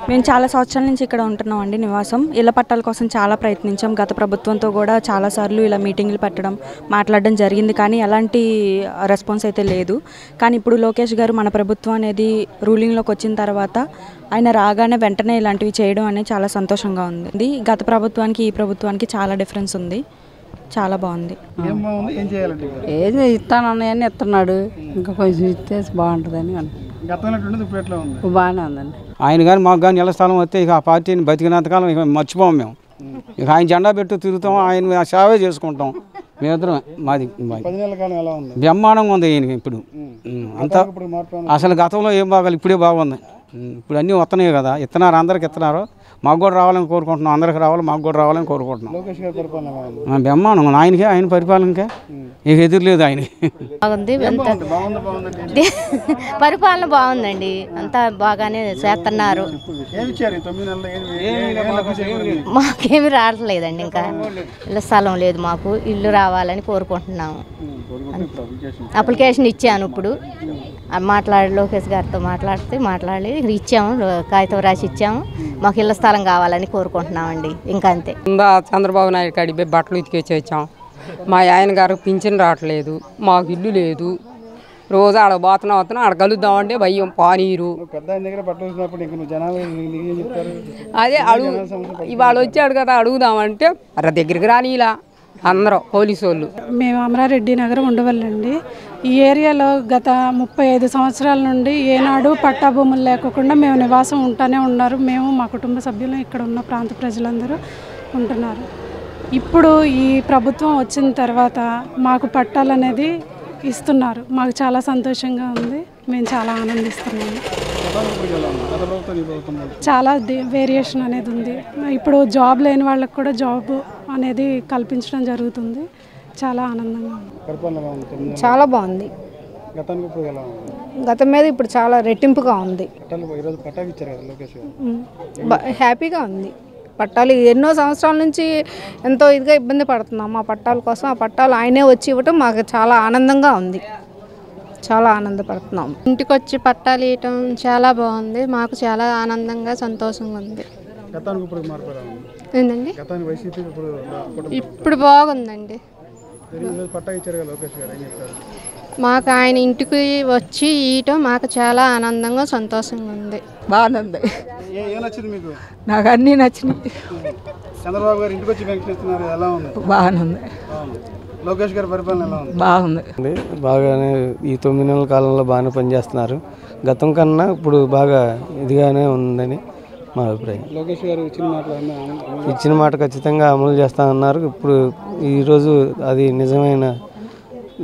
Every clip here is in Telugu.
మేము చాలా సంవత్సరాల నుంచి ఇక్కడ ఉంటున్నామండి నివాసం. ఇళ్ల పట్టాల కోసం చాలా ప్రయత్నించాం. గత ప్రభుత్వంతో కూడా చాలాసార్లు ఇలా మీటింగ్లు పెట్టడం మాట్లాడడం జరిగింది, కానీ ఎలాంటి రెస్పాన్స్ అయితే లేదు. కానీ ఇప్పుడు లోకేష్ గారు మన ప్రభుత్వం అనేది రూలింగ్లోకి వచ్చిన తర్వాత ఆయన రాగానే వెంటనే ఇలాంటివి చేయడం అనేది చాలా సంతోషంగా ఉంది. గత ప్రభుత్వానికి ఈ ప్రభుత్వానికి చాలా డిఫరెన్స్ ఉంది. చాలా బాగుంది. ఏది ఇస్తానని ఇస్తున్నాడు, ఇంకా కొంచెం ఇస్తే బాగుంటుందని బాగానే ఉందండి. ఆయన కానీ మాకు కానీ నెల స్థలం వస్తే ఇక ఆ పార్టీని బతికినంతకాలం ఇక మర్చిపోం మేము. ఇక ఆయన జెండా పెట్టు తిరుగుతాం, ఆయన సేవే చేసుకుంటాం మేమిద్దరం. మాది బ్రహ్మాండంగా ఉంది ఈయనకి ఇప్పుడు అంతా. అసలు గతంలో ఏం బాగాలి, ఇప్పుడే బాగుంది. ఇప్పుడు అన్నీ వస్తున్నాయి కదా, ఇస్తున్నారు, అందరికి ఇస్తున్నారు. మాకు కూడా రావాలని కోరుకుంటున్నాం, అందరికి రావాలి, మాకు కూడా రావాలని కోరుకుంటున్నాం. బ్రహ్మాండం ఆయనకే, ఆయన పరిపాలనకే ఇక ఎదురులేదు ఆయన. పరిపాలన బాగుందండి, అంతా బాగానే చేస్తున్నారు. మాకేమి రావట్లేదండి, ఇంకా ఇళ్ళ స్థలం లేదు, మాకు ఇల్లు రావాలని కోరుకుంటున్నాము. అప్లికేషన్ ఇచ్చాను, ఇప్పుడు లోకేష్ గారితో మాట్లాడి ఇచ్చాము, కాగితం రాసి ఇచ్చాము. మాకు ఇళ్ళ స్థలం కావాలని కోరుకుంటున్నామండి, ఇంకా అంతే. చంద్రబాబు నాయుడు కాడికి బట్టలు ఉతికేసి వచ్చాం. మా ఆయన గారు పింఛన్ రావట్లేదు, మాకు ఇల్లు లేదు. రోజు ఆడ పోతున్నా ఆడ కలుద్దామంటే భయం, పానీరు. అదే అడుగు, ఇవాళ వచ్చాడు కదా అడుగుదామంటే అరే దగ్గరికి రానిలా అందరూ పోలీసు వాళ్ళు. మేము అమరారెడ్డి నగరం ఉండవల్లండి. ఈ ఏరియాలో గత 35 సంవత్సరాల నుండి ఏనాడు పట్టా భూములు లేకుండా మేము నివాసం ఉంటూనే ఉన్నారు. మేము మా కుటుంబ సభ్యులు, ఇక్కడ ఉన్న ప్రాంత ప్రజలందరూ ఉంటున్నారు. ఇప్పుడు ఈ ప్రభుత్వం వచ్చిన తర్వాత మాకు పట్టాలు అనేది ఇస్తున్నారు. మాకు చాలా సంతోషంగా ఉంది, మేము చాలా ఆనందిస్తున్నాము. చాలా వేరియేషన్ అనేది ఉంది. ఇప్పుడు జాబ్ లేని వాళ్ళకి కూడా జాబ్ అనేది కల్పించడం జరుగుతుంది. చాలా ఆనందంగా ఉంది. చాలా బాగుంది. గతం మీద ఇప్పుడు చాలా రెట్టింపుగా ఉంది. హ్యాపీగా ఉంది. పట్టాలు ఎన్నో సంవత్సరాల నుంచి ఎంతో ఇదిగా ఇబ్బంది పడుతున్నాం ఆ పట్టాల కోసం. ఆ పట్టాలు ఆయనే వచ్చి ఇవ్వటం మాకు చాలా ఆనందంగా ఉంది, చాలా ఆనందపడుతున్నాం. ఇంటికి వచ్చి పట్టాలు ఇవ్వటం చాలా బాగుంది, మాకు చాలా ఆనందంగా సంతోషంగా ఉంది. ఏంటండి ఇప్పుడు బాగుందండి. మాకు ఆయన ఇంటికి వచ్చి ఇవ్వటం మాకు చాలా ఆనందంగా సంతోషంగా ఉంది. బాగుంది, నాకు అన్నీ నచ్చినాయి. చంద్రబాబు గారు ఇంటికి వచ్చి వెంకటేస్తున్నారు, ఎలా ఉంది? బాగుంది. లోకేష్ గారి పరిపాలన ఎలా ఉంది? బాగుంది, బాగానే. ఈ 9 నెలల కాలంలో బాగానే పనిచేస్తున్నారు. గతం కన్నా ఇప్పుడు బాగా ఇదిగానే ఉందని మా అభిప్రాయం. లోకేష్ గారు ఇచ్చిన మాట ఖచ్చితంగా అమలు చేస్తామన్నారు. ఇప్పుడు ఈరోజు అది నిజమైన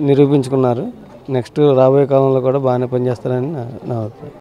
నిరూపించుకున్నారు. నెక్స్ట్ రాబోయే కాలంలో కూడా బాగానే పనిచేస్తారని నా అభిప్రాయం.